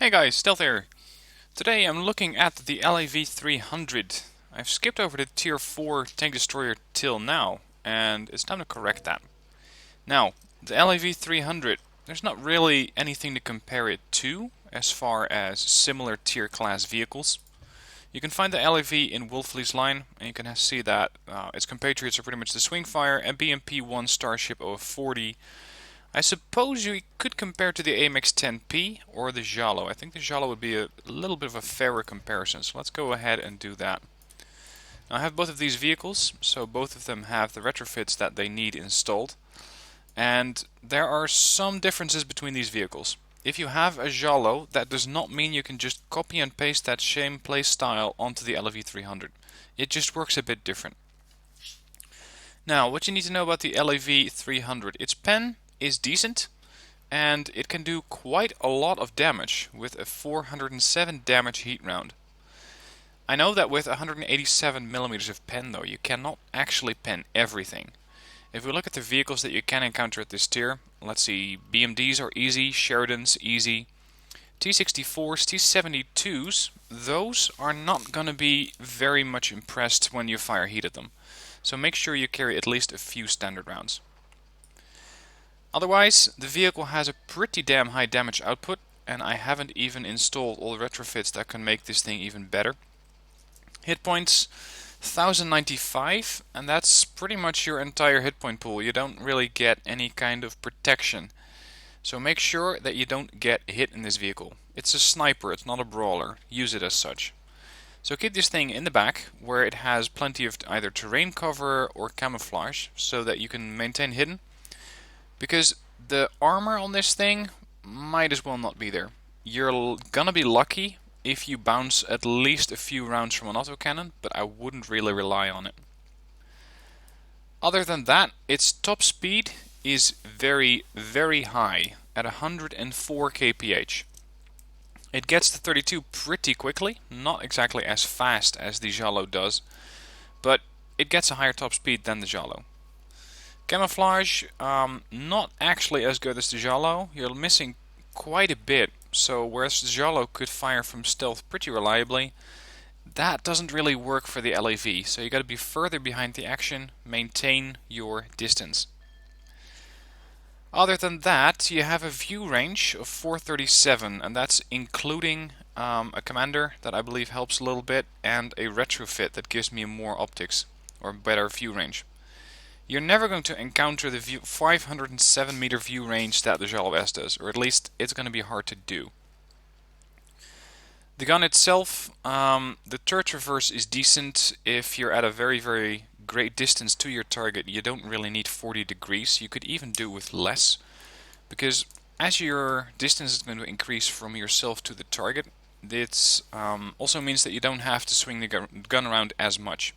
Hey guys, Stealth here. Today I'm looking at the LAV-300. I've skipped over the Tier 4 tank destroyer till now, and it's time to correct that. Now, the LAV-300, there's not really anything to compare it to as far as similar tier class vehicles. You can find the LAV in Wolfley's line, and you can see that its compatriots are pretty much the Swingfire and BMP-1 Starship OF-40. I suppose you could compare to the AMX-10P or the Jalo. I think the Jalo would be a little bit of a fairer comparison, so let's go ahead and do that. Now, I have both of these vehicles, so both of them have the retrofits that they need installed. And there are some differences between these vehicles. If you have a Jalo, that does not mean you can just copy and paste that same playstyle onto the LAV-300. It just works a bit different. Now, what you need to know about the LAV-300, its pen is decent, and it can do quite a lot of damage with a 407 damage heat round. I know that with 187mm of pen though, you cannot actually pen everything. If we look at the vehicles that you can encounter at this tier, let's see, BMDs are easy, Sheridans easy, T64s, T72s, those are not going to be very much impressed when you fire heat at them. So make sure you carry at least a few standard rounds. Otherwise, the vehicle has a pretty damn high damage output, and I haven't even installed all the retrofits that can make this thing even better. Hit points 1095, and that's pretty much your entire hit point pool. You don't really get any kind of protection. So make sure that you don't get hit in this vehicle. It's a sniper, it's not a brawler. Use it as such. So keep this thing in the back, where it has plenty of either terrain cover or camouflage, so that you can maintain hidden. Because the armor on this thing might as well not be there. You're gonna be lucky if you bounce at least a few rounds from an autocannon, but I wouldn't really rely on it. Other than that, its top speed is very, very high at 104 kph. It gets to 32 pretty quickly, not exactly as fast as the Jalo does, but it gets a higher top speed than the Jalo. Camouflage, not actually as good as the Jalo. You're missing quite a bit, so whereas the Jalo could fire from stealth pretty reliably, that doesn't really work for the LAV, so you gotta be further behind the action, maintain your distance. Other than that, you have a view range of 437, and that's including a commander that I believe helps a little bit, and a retrofit that gives me more optics, or better view range. You're never going to encounter the 507 meter view range that the Jalo S does, or at least it's going to be hard to do. The gun itself, the turret reverse is decent if you're at a very, very great distance to your target. You don't really need 40 degrees. You could even do with less, because as your distance is going to increase from yourself to the target, it also means that you don't have to swing the gun around as much.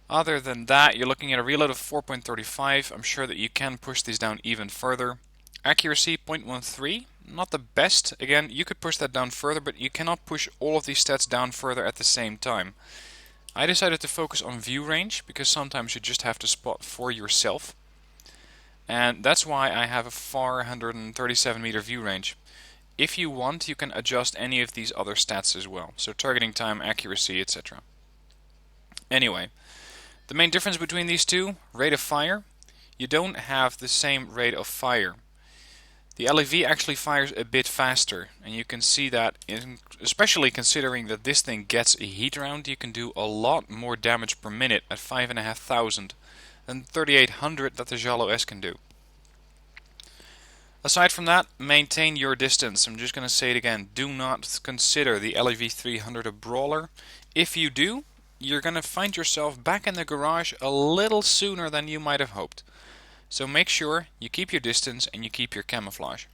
Other than that, you're looking at a reload of 4.35. I'm sure that you can push these down even further. Accuracy 0.13, not the best. Again, you could push that down further, but you cannot push all of these stats down further at the same time. I decided to focus on view range, because sometimes you just have to spot for yourself. And that's why I have a 437 meter view range. If you want, you can adjust any of these other stats as well. So targeting time, accuracy, etc. Anyway. The main difference between these two, rate of fire, you don't have the same rate of fire. The LAV actually fires a bit faster, and you can see that, especially considering that this thing gets a heat round, you can do a lot more damage per minute at 5,500 than 3,800 that the Jalo S can do. Aside from that, maintain your distance. I'm just going to say it again, do not consider the LAV-300 a brawler. If you do, you're going to find yourself back in the garage a little sooner than you might have hoped. So make sure you keep your distance and you keep your camouflage.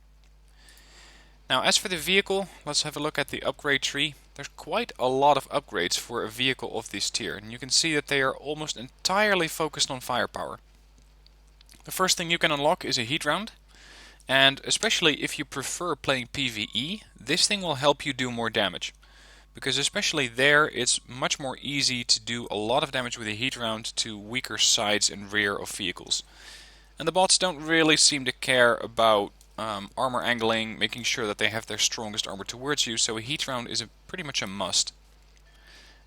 Now, as for the vehicle, let's have a look at the upgrade tree. There's quite a lot of upgrades for a vehicle of this tier, and you can see that they are almost entirely focused on firepower. The first thing you can unlock is a heat round, and especially if you prefer playing PvE, this thing will help you do more damage. Because especially there, it's much more easy to do a lot of damage with a heat round to weaker sides and rear of vehicles. And the bots don't really seem to care about armor angling, making sure that they have their strongest armor towards you, so a heat round is pretty much a must.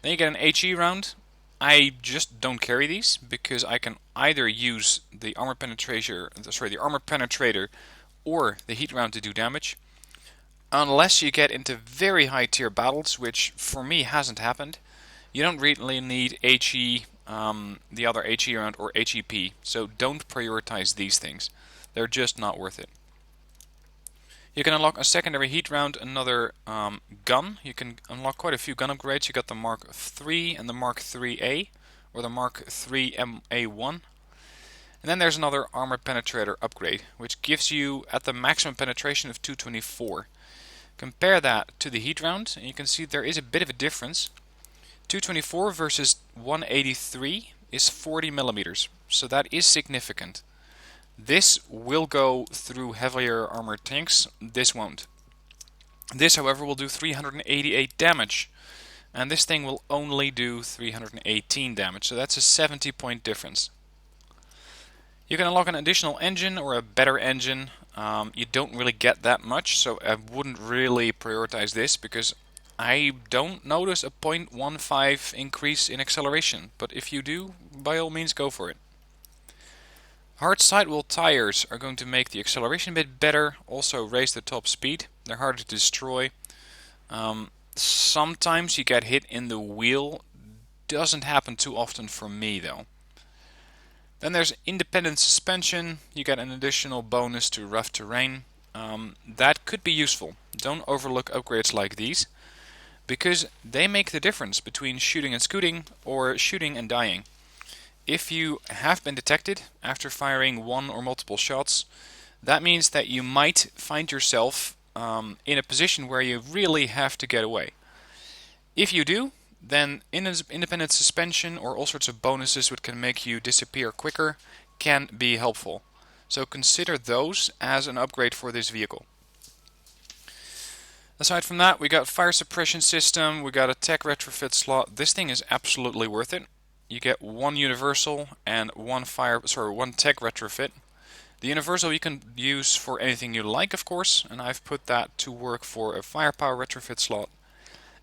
Then you get an HE round. I just don't carry these because I can either use the armor penetrator or the heat round to do damage. Unless you get into very high tier battles, which for me hasn't happened, you don't really need HE, the other HE round or HEP, so don't prioritize these things. They're just not worth it. You can unlock a secondary heat round, another gun. You can unlock quite a few gun upgrades. You got the Mark III and the Mark IIIA, or the Mark III MA1. And then there's another armor penetrator upgrade, which gives you at the maximum penetration of 224. Compare that to the heat round, and you can see there is a bit of a difference. 224 versus 183 is 40 millimeters, so that is significant. This will go through heavier armored tanks, this won't. This, however, will do 388 damage, and this thing will only do 318 damage, so that's a 70 point difference. You can unlock an additional engine or a better engine. You don't really get that much, so I wouldn't really prioritize this because I don't notice a 0.15 increase in acceleration, but if you do, by all means go for it. Hard sidewall tires are going to make the acceleration a bit better, also raise the top speed. They're harder to destroy. Sometimes you get hit in the wheel. Doesn't happen too often for me though. Then there's independent suspension. You get an additional bonus to rough terrain. That could be useful. Don't overlook upgrades like these, because they make the difference between shooting and scooting or shooting and dying. If you have been detected after firing one or multiple shots, that means that you might find yourself in a position where you really have to get away. If you do, then independent suspension or all sorts of bonuses which can make you disappear quicker can be helpful. So consider those as an upgrade for this vehicle. Aside from that, we got fire suppression system, we got a tech retrofit slot. This thing is absolutely worth it. You get one universal and one tech retrofit. The universal you can use for anything you like, of course, and I've put that to work for a firepower retrofit slot.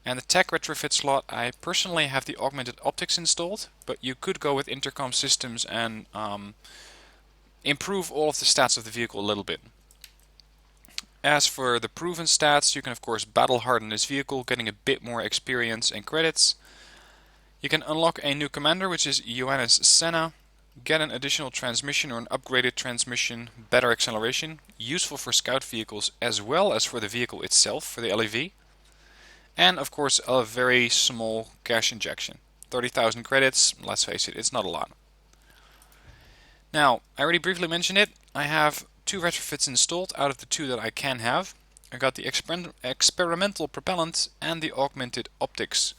And the tech retrofit slot, I personally have the augmented optics installed, but you could go with intercom systems and improve all of the stats of the vehicle a little bit. As for the proven stats, you can of course battle harden this vehicle, getting a bit more experience and credits. You can unlock a new commander, which is Johannes Senna, get an additional transmission or an upgraded transmission, better acceleration, useful for scout vehicles as well as for the vehicle itself, for the LAV. And of course a very small cash injection. 30,000 credits, let's face it, it's not a lot. Now, I already briefly mentioned it, I have 2 retrofits installed out of the 2 that I can have. I got the experimental propellant and the augmented optics.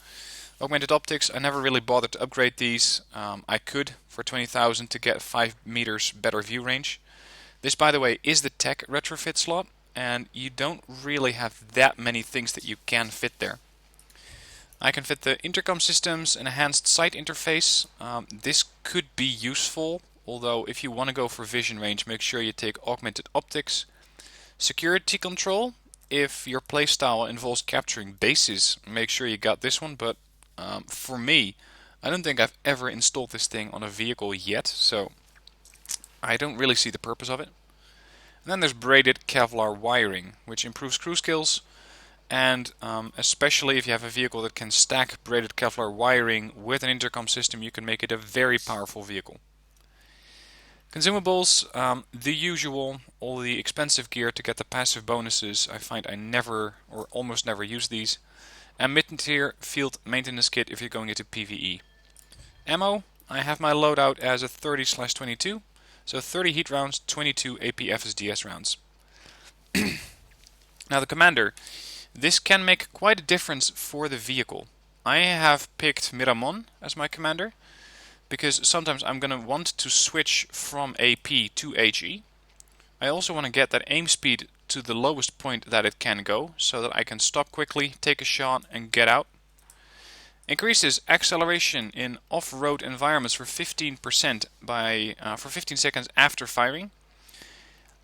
Augmented optics, I never really bothered to upgrade these. I could for 20,000 to get 5 meters better view range. This, by the way, is the tech retrofit slot, and you don't really have that many things that you can fit there. I can fit the intercom systems, an enhanced sight interface. This could be useful, although if you want to go for vision range, make sure you take augmented optics. Security control, if your playstyle involves capturing bases, make sure you got this one, but for me, I don't think I've ever installed this thing on a vehicle yet, so I don't really see the purpose of it. And then there's braided Kevlar wiring, which improves crew skills, and especially if you have a vehicle that can stack braided Kevlar wiring with an intercom system, you can make it a very powerful vehicle. Consumables, the usual, all the expensive gear to get the passive bonuses. I find I never or almost never use these. And mid-tier field maintenance kit if you're going into PvE. Ammo, I have my loadout as a 30/22, so 30 heat rounds, 22 AP FSDS rounds. Now the commander, this can make quite a difference for the vehicle. I have picked Miramon as my commander, because sometimes I'm going to want to switch from AP to HE. I also want to get that aim speed to the lowest point that it can go, so that I can stop quickly, take a shot and get out. Increases acceleration in off-road environments for 15% for 15 seconds after firing.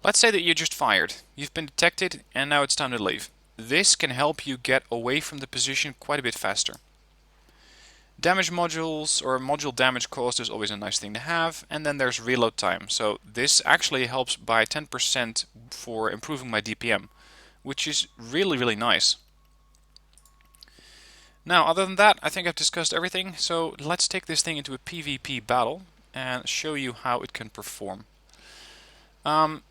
Let's say that you just fired. You've been detected and now it's time to leave. This can help you get away from the position quite a bit faster. Damage modules or module damage cost is always a nice thing to have, and then there's reload time. So this actually helps by 10% for improving my DPM, which is really nice. Now, other than that, I think I've discussed everything, so let's take this thing into a PvP battle and show you how it can perform.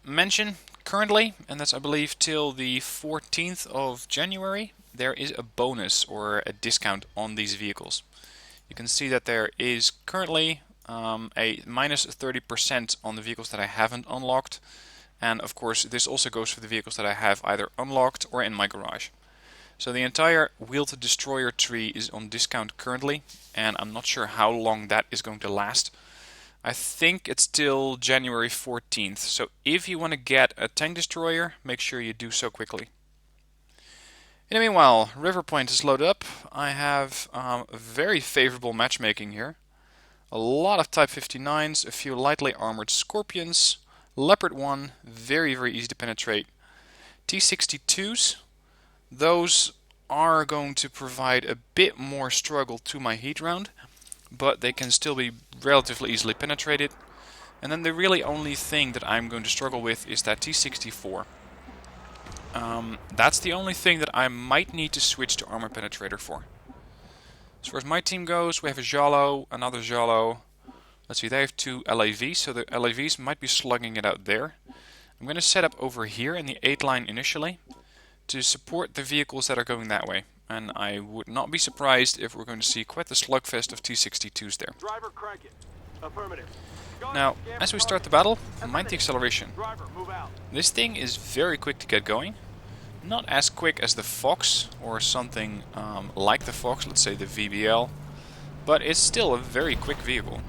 Mention, currently, and that's I believe till the 14th of January, there is a bonus or a discount on these vehicles. You can see that there is currently a minus 30% on the vehicles that I haven't unlocked, and of course this also goes for the vehicles that I have either unlocked or in my garage. So the entire Wheeled Destroyer tree is on discount currently, and I'm not sure how long that is going to last. I think it's till January 14th, so if you want to get a tank destroyer, make sure you do so quickly. In the meanwhile, River Point is loaded up. I have very favorable matchmaking here. A lot of Type 59s, a few lightly armored Scorpions, Leopard 1, very easy to penetrate. T-62s, those are going to provide a bit more struggle to my heat round, but they can still be relatively easily penetrated. And then the really only thing that I'm going to struggle with is that T-64. That's the only thing that I might need to switch to armor penetrator for. As far as my team goes, we have a Jalo, another Jalo. Let's see, they have two LAVs, so the LAVs might be slugging it out there. I'm going to set up over here in the 8 line initially to support the vehicles that are going that way. And I would not be surprised if we're going to see quite the slugfest of T-62s there. Driver, crank it. Affirmative. Now, as we start the battle, mind the acceleration. Driver, move out. This thing is very quick to get going. Not as quick as the Fox or something like the Fox, let's say the VBL, but it's still a very quick vehicle.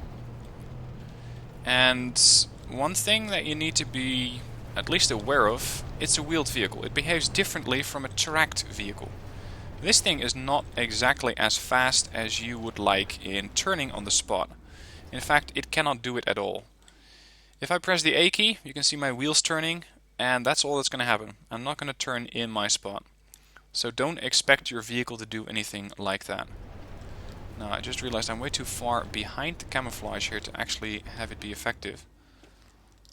And one thing that you need to be at least aware of, it's a wheeled vehicle. It behaves differently from a tracked vehicle. This thing is not exactly as fast as you would like in turning on the spot. In fact, it cannot do it at all. If I press the A key, you can see my wheels turning, and that's all that's going to happen. I'm not going to turn in my spot. So don't expect your vehicle to do anything like that. Now, I just realized I'm way too far behind the camouflage here to actually have it be effective.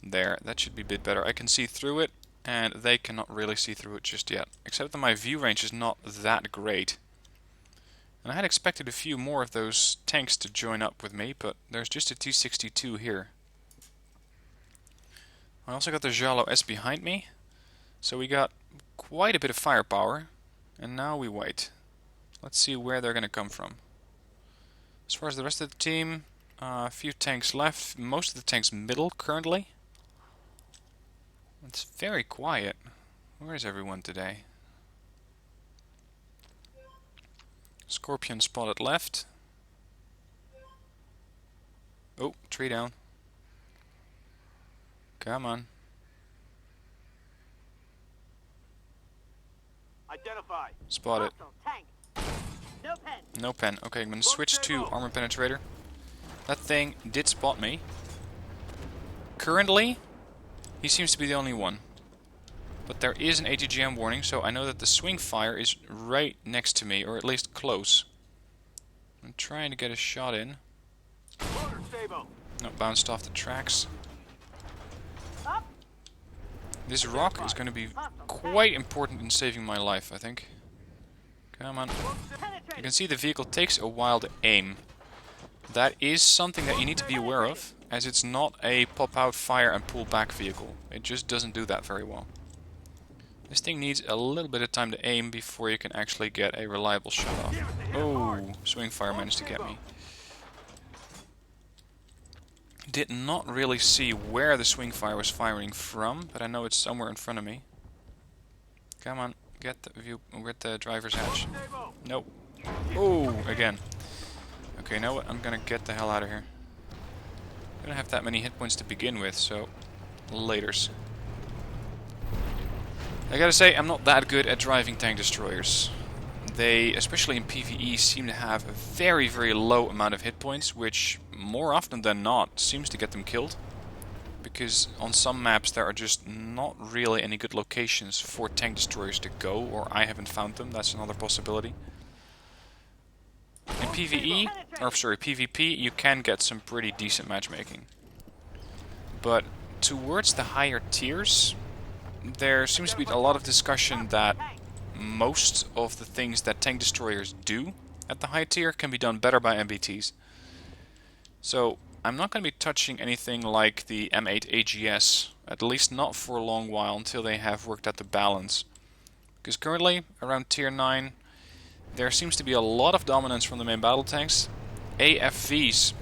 There, that should be a bit better. I can see through it, and they cannot really see through it just yet. Except that my view range is not that great. And I had expected a few more of those tanks to join up with me, but there's just a T-62 here. I also got the Jalo S behind me, so we got quite a bit of firepower, and now we wait. Let's see where they're going to come from. As far as the rest of the team, a few tanks left, most of the tanks middle currently. It's very quiet. Where is everyone today? Scorpion spotted left. Oh, tree down. Come on. Identify. Spotted. Tank. No pen. No pen. Okay, I'm going to switch to armor penetrator. That thing did spot me. Currently, he seems to be the only one. But there is an ATGM warning, so I know that the swing fire is right next to me, or at least close. I'm trying to get a shot in. Loader, stable. No, bounced off the tracks. Up. This rock is going to be quite important in saving my life, I think. Come on. You can see the vehicle takes a while to aim. That is something that you need to be aware of, as it's not a pop-out, fire and pull back vehicle. It just doesn't do that very well. This thing needs a little bit of time to aim before you can actually get a reliable shot off. Oh, swing fire managed to get me. Did not really see where the swing fire was firing from, but I know it's somewhere in front of me. Come on, get the view, get the driver's hatch. Nope. Oh, again. Okay, you know what? I'm gonna get the hell out of here. I don't have that many hit points to begin with, so laters. I gotta say, I'm not that good at driving tank destroyers. They, especially in PvE, seem to have a very low amount of hit points, which more often than not seems to get them killed. because on some maps there are just not really any good locations for tank destroyers to go, or I haven't found them. That's another possibility. In PvE, or sorry, PvP, you can get some pretty decent matchmaking. But towards the higher tiers, there seems to be a lot of discussion that most of the things that tank destroyers do at the high tier can be done better by MBTs. So I'm not going to be touching anything like the M8 AGS, at least not for a long while, until they have worked out the balance. Because currently, around tier 9, there seems to be a lot of dominance from the main battle tanks. AFVs,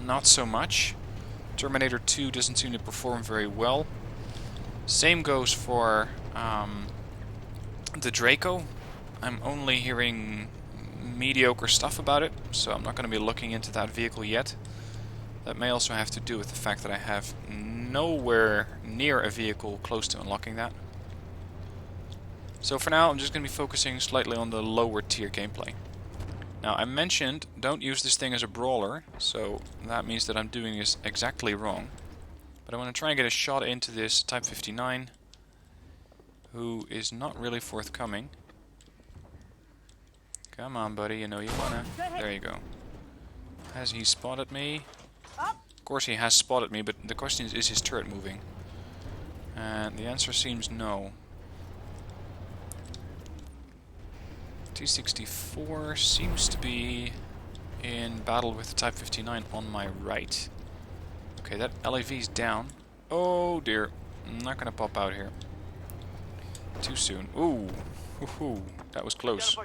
not so much. Terminator 2 doesn't seem to perform very well. Same goes for the Draco. I'm only hearing mediocre stuff about it, so I'm not going to be looking into that vehicle yet. That may also have to do with the fact that I have nowhere near a vehicle close to unlocking that. So for now, I'm just going to be focusing slightly on the lower tier gameplay. Now, I mentioned don't use this thing as a brawler, so that means that I'm doing this exactly wrong. But I want to try and get a shot into this Type 59, who is not really forthcoming. Come on, buddy, you know you wanna. There you go. Has he spotted me? Of course he has spotted me, but the question is his turret moving? And the answer seems no. T-64 seems to be in battle with the Type 59 on my right. Okay, that LAV's down. Oh dear, I'm not gonna pop out here. Too soon. Ooh, woohoo, that was close.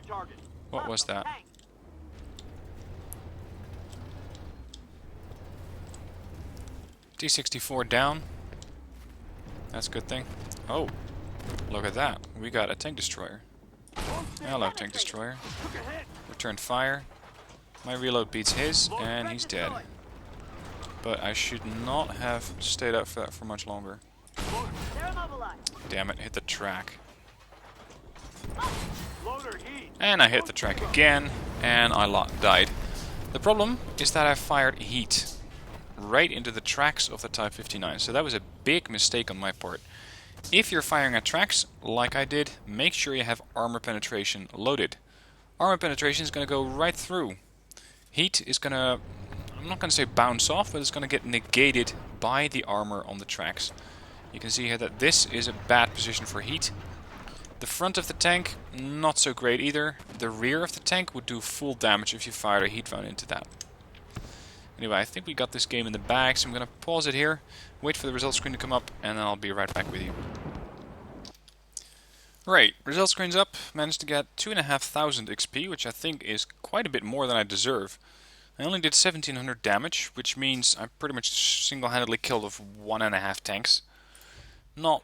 What was that? T-64 down. That's a good thing. Oh, look at that. We got a tank destroyer. Hello, tank destroyer. Returned fire. My reload beats his, and he's dead. But I should not have stayed up for that for much longer. Damn it, hit the track. And I hit the track again, and I died. The problem is that I fired heat right into the tracks of the Type 59, so that was a big mistake on my part. If you're firing at tracks, like I did, make sure you have armor penetration loaded. Armor penetration is going to go right through. Heat is going to, I'm not going to say bounce off, but it's going to get negated by the armor on the tracks. You can see here that this is a bad position for heat. The front of the tank, not so great either. The rear of the tank would do full damage if you fired a heat round into that. Anyway, I think we got this game in the bag, so I'm going to pause it here, wait for the results screen to come up, and then I'll be right back with you. Right, results screen's up. Managed to get 2,500 XP, which I think is quite a bit more than I deserve. I only did 1,700 damage, which means I pretty much single-handedly killed off 1.5 tanks. Not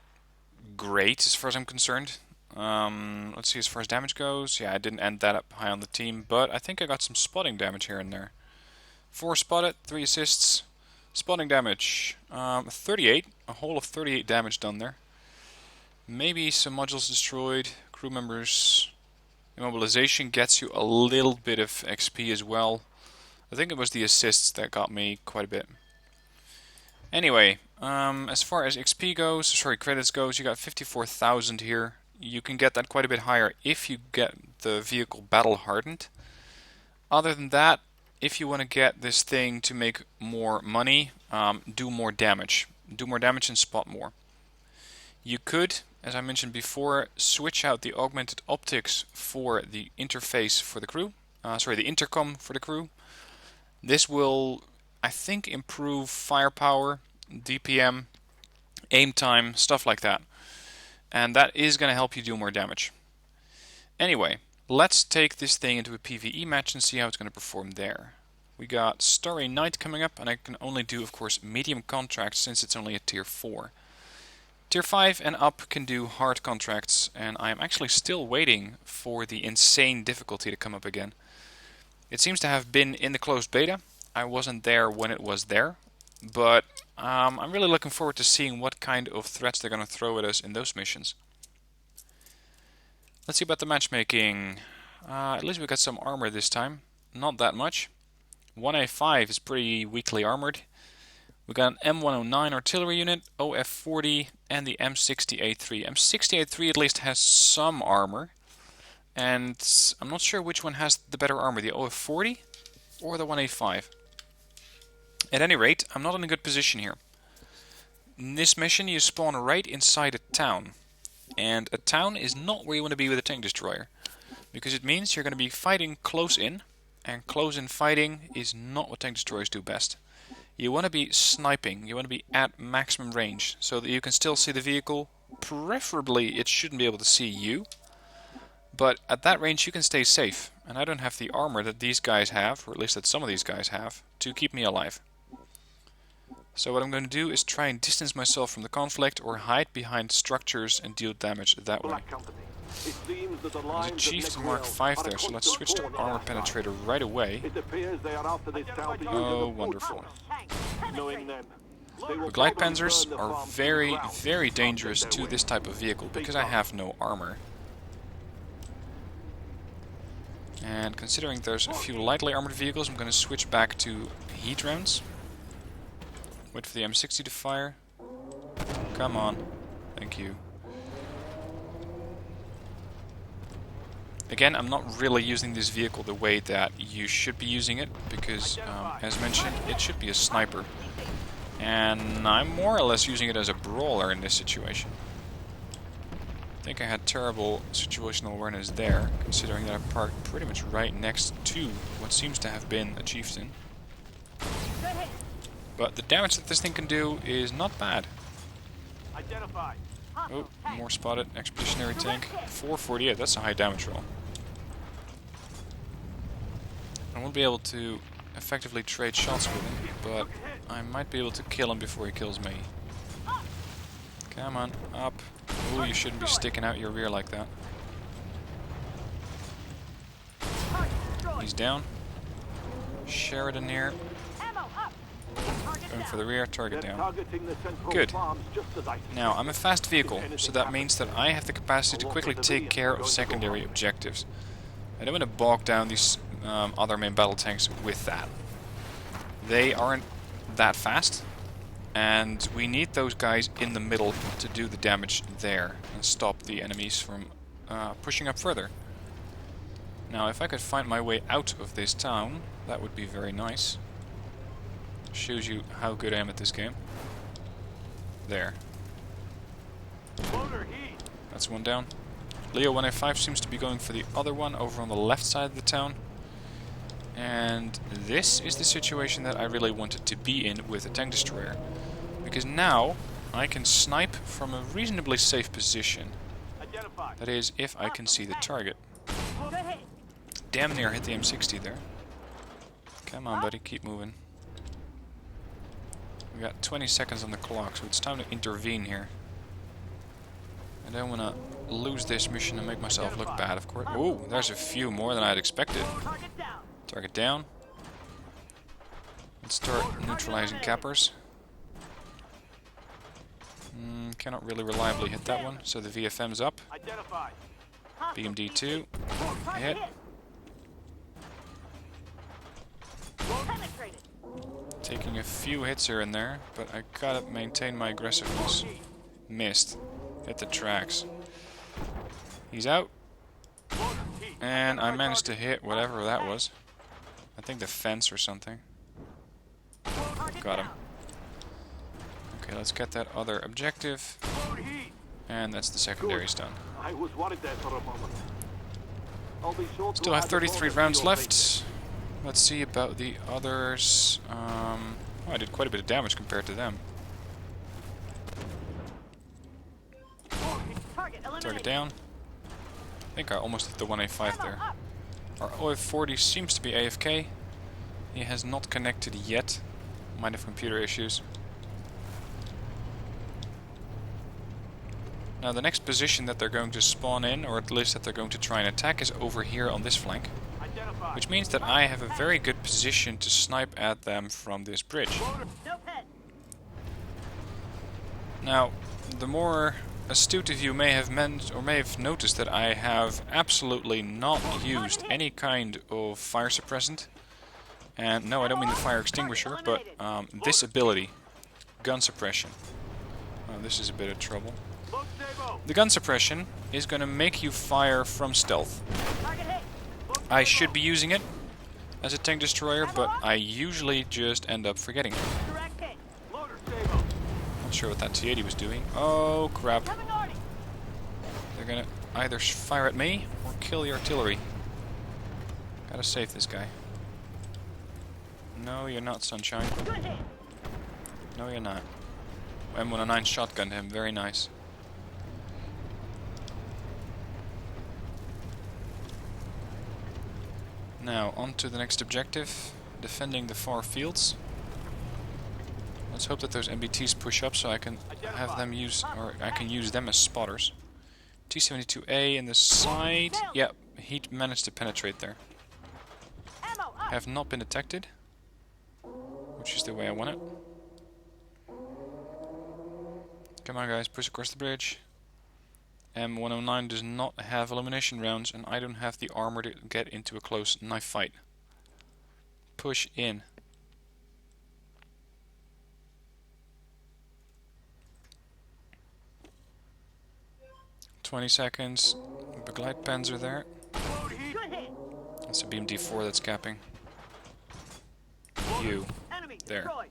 great as far as I'm concerned. Let's see, as far as damage goes, yeah, I didn't end that up high on the team, but I think I got some spotting damage here and there. 4 spotted, 3 assists. Spotting damage, 38, a whole of 38 damage done there. Maybe some modules destroyed, crew members. Immobilization gets you a little bit of XP as well. I think it was the assists that got me quite a bit. Anyway, as far as XP goes, credits goes, you got 54,000 here. You can get that quite a bit higher if you get the vehicle battle hardened. Other than that, if you want to get this thing to make more money, do more damage. Do more damage and spot more. You could, as I mentioned before, switch out the augmented optics for the interface for the crew. The intercom for the crew. This will, I think, improve firepower, DPM, aim time, stuff like that. And that is going to help you do more damage. Anyway, let's take this thing into a PvE match and see how it's going to perform there. We got Starry Night coming up, and I can only do, of course, medium contracts since it's only a tier 4. Tier 5 and up can do hard contracts, and I'm actually still waiting for the insane difficulty to come up again. It seems to have been in the closed beta. I wasn't there when it was there, but I'm really looking forward to seeing what kind of threats they're going to throw at us in those missions. Let's see about the matchmaking. At least we got some armor this time. Not that much. 1A5 is pretty weakly armored. We got an M109 artillery unit, OF-40, and the M60A3. M60A3 at least has some armor, and I'm not sure which one has the better armor, the OF-40 or the 185. At any rate, I'm not in a good position here. In this mission you spawn right inside a town, and a town is not where you want to be with a tank destroyer, because it means you're going to be fighting close in, and close in fighting is not what tank destroyers do best. You want to be sniping, you want to be at maximum range, so that you can still see the vehicle. Preferably it shouldn't be able to see you, but at that range you can stay safe, and I don't have the armor that these guys have, or at least that some of these guys have, to keep me alive. So what I'm going to do is try and distance myself from the conflict, or hide behind structures and deal damage that way. There's a Chieftain Mark 5 there, so let's switch to Armor Penetrator right away. Oh, wonderful. The Glide Panzers are very, very dangerous to this type of vehicle, because I have no armor. And considering there's a few lightly armored vehicles, I'm going to switch back to heat rounds. Wait for the M60 to fire. Come on. Thank you. Again, I'm not really using this vehicle the way that you should be using it, because, as mentioned, it should be a sniper. And I'm more or less using it as a brawler in this situation. I think I had terrible situational awareness there, considering that I parked pretty much right next to what seems to have been a chieftain. But the damage that this thing can do is not bad. Oh, more spotted. Expeditionary tank. 448, that's a high damage roll. I won't be able to effectively trade shots with him, but I might be able to kill him before he kills me. Come on, up. Ooh, you shouldn't be sticking out your rear like that. He's down. Sheridan here. Going for the rear, target down. Good. Now, I'm a fast vehicle, so that means that I have the capacity to quickly take care of secondary objectives. I don't want to bog down these other main battle tanks with that. They aren't that fast, and we need those guys in the middle to do the damage there and stop the enemies from pushing up further. Now, if I could find my way out of this town, that would be very nice. Shows you how good I am at this game. There. That's one down. Leo 185 seems to be going for the other one over on the left side of the town. And this is the situation that I really wanted to be in with a tank destroyer. Because now I can snipe from a reasonably safe position. That is, if I can see the target. Damn near hit the M60 there. Come on, buddy, keep moving. We got 20 seconds on the clock, so it's time to intervene here. I don't want to lose this mission and make myself look bad, of course. Oh, there's a few more than I had expected. Target down. Let's start neutralizing cappers. Cannot really reliably hit that one, so the VFM's up. BMD2. Hit. Taking a few hits here and there, but I gotta maintain my aggressiveness. Missed. Hit the tracks. He's out. And I managed to hit whatever that was. I think the fence or something. Got him. Okay, let's get that other objective. And that's the secondaries done. Still have 33 rounds left. Let's see about the others. Oh, I did quite a bit of damage compared to them. Target down. I think I almost hit the 185 there. Our OF-40 seems to be AFK. He has not connected yet. Might have computer issues. Now the next position that they're going to spawn in, or at least that they're going to try and attack, is over here on this flank. Which means that I have a very good position to snipe at them from this bridge. Now, the more astute of you may have noticed that I have absolutely not used any kind of fire suppressant. And no, I don't mean the fire extinguisher, but this ability. gun suppression. Oh, this is a bit of trouble. Load stable. The gun suppression is going to make you fire from stealth. Target hit. Load I stable. should be using it as a tank destroyer, but I usually just end up forgetting it. Direct hit. Loader stable. Not sure what that T-80 was doing. Oh crap. Coming Artie. They're gonna either fire at me or kill the artillery. Gotta save this guy. No, you're not, Sunshine. Good hit. No, you're not. M109 shotgunned him. Very nice. Now, on to the next objective. Defending the far fields. Let's hope that those MBTs push up so I can have them use, or I can use them as spotters. T-72A in the side. Yep, he managed to penetrate there. Ammo up. Have not been detected, which is the way I want it. Come on guys, push across the bridge. M109 does not have illumination rounds, and I don't have the armor to get into a close knife fight. Push in. "20 seconds. The glide panzer there. Load heat. Good hit. That's a BMD-4 that's capping. You. Enemy There. destroyed.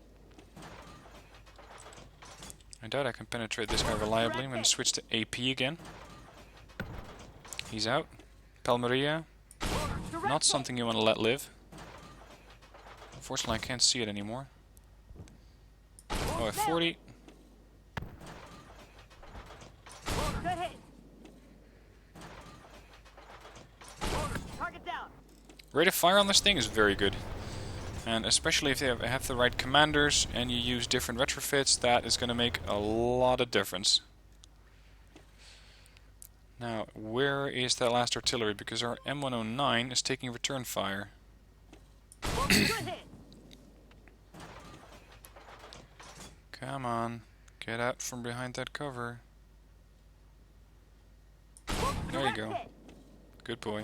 I doubt I can penetrate this guy reliably. I'm going to switch to AP again. He's out. Palmaria. Direct Not hit. something you want to let live. Unfortunately, I can't see it anymore. Oh, at 40. Good hit. Target down. Rate of fire on this thing is very good. And especially if they have the right commanders and you use different retrofits, that is going to make a lot of difference. Now, where is that last artillery? Because our M109 is taking return fire. Good hit. Come on, get out from behind that cover. There you Direct go. hit. Good boy.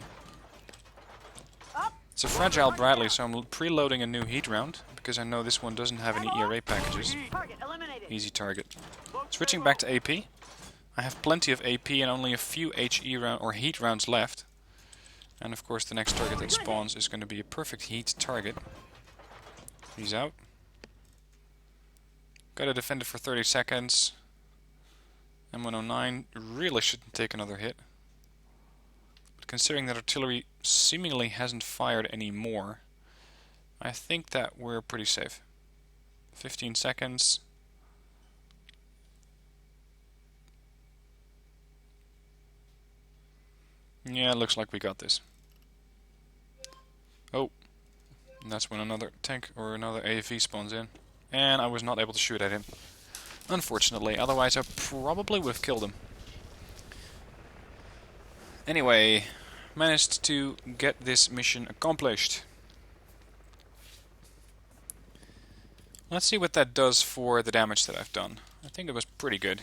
Up. It's a fragile Bradley, so I'm preloading a new heat round, because I know this one doesn't have any ERA packages. Target eliminated. Easy target. Load Switching stable. back to AP. I have plenty of AP and only a few HE round or heat rounds left. And of course the next target that spawns is going to be a perfect heat target. He's out. Gotta defend it for 30 seconds. M109 really shouldn't take another hit. But considering that artillery seemingly hasn't fired anymore, I think that we're pretty safe. 15 seconds. Yeah, it looks like we got this. Oh, and that's when another tank or another AFV spawns in. And I was not able to shoot at him. Unfortunately, otherwise I probably would have killed him. Anyway, managed to get this mission accomplished. Let's see what that does for the damage that I've done. I think it was pretty good.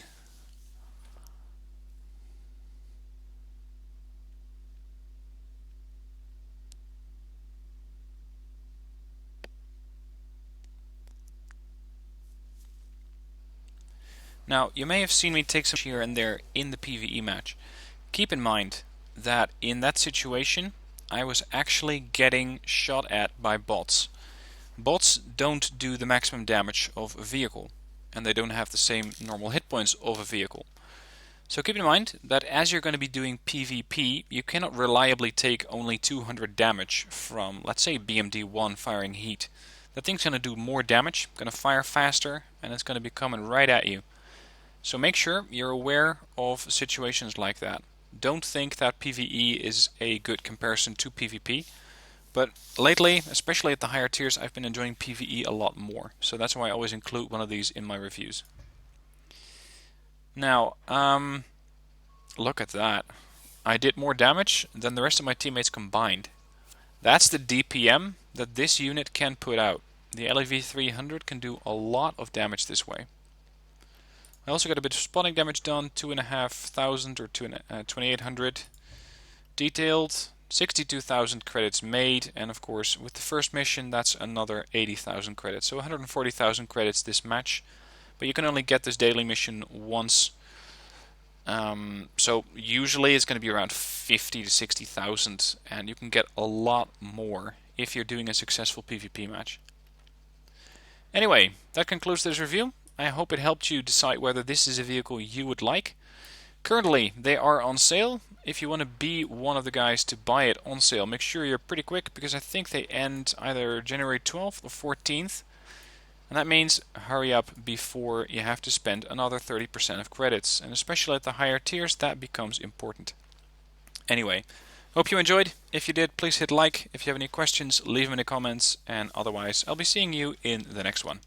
Now, you may have seen me take some here and there in the PvE match. Keep in mind that in that situation, I was actually getting shot at by bots. Bots don't do the maximum damage of a vehicle, and they don't have the same normal hit points of a vehicle. So keep in mind that as you're going to be doing PvP, you cannot reliably take only 200 damage from, let's say, BMD-1 firing heat. That thing's going to do more damage, going to fire faster, and it's going to be coming right at you. So make sure you're aware of situations like that. Don't think that PvE is a good comparison to PvP. But lately, especially at the higher tiers, I've been enjoying PvE a lot more. So that's why I always include one of these in my reviews. Now, look at that. I did more damage than the rest of my teammates combined. That's the DPM that this unit can put out. The LAV-300 can do a lot of damage this way. I also got a bit of spotting damage done, 2,500 or 2,800 detailed, 62,000 credits made, and of course with the first mission that's another 80,000 credits, so 140,000 credits this match. but you can only get this daily mission once. So usually it's going to be around 50 to 60,000, and you can get a lot more if you're doing a successful PvP match. Anyway, that concludes this review. I hope it helped you decide whether this is a vehicle you would like. Currently, they are on sale. If you want to be one of the guys to buy it on sale, make sure you're pretty quick, because I think they end either January 12th or 14th. And that means hurry up before you have to spend another 30% of credits. And especially at the higher tiers, that becomes important. Anyway, hope you enjoyed. If you did, please hit like. If you have any questions, leave them in the comments. And otherwise, I'll be seeing you in the next one.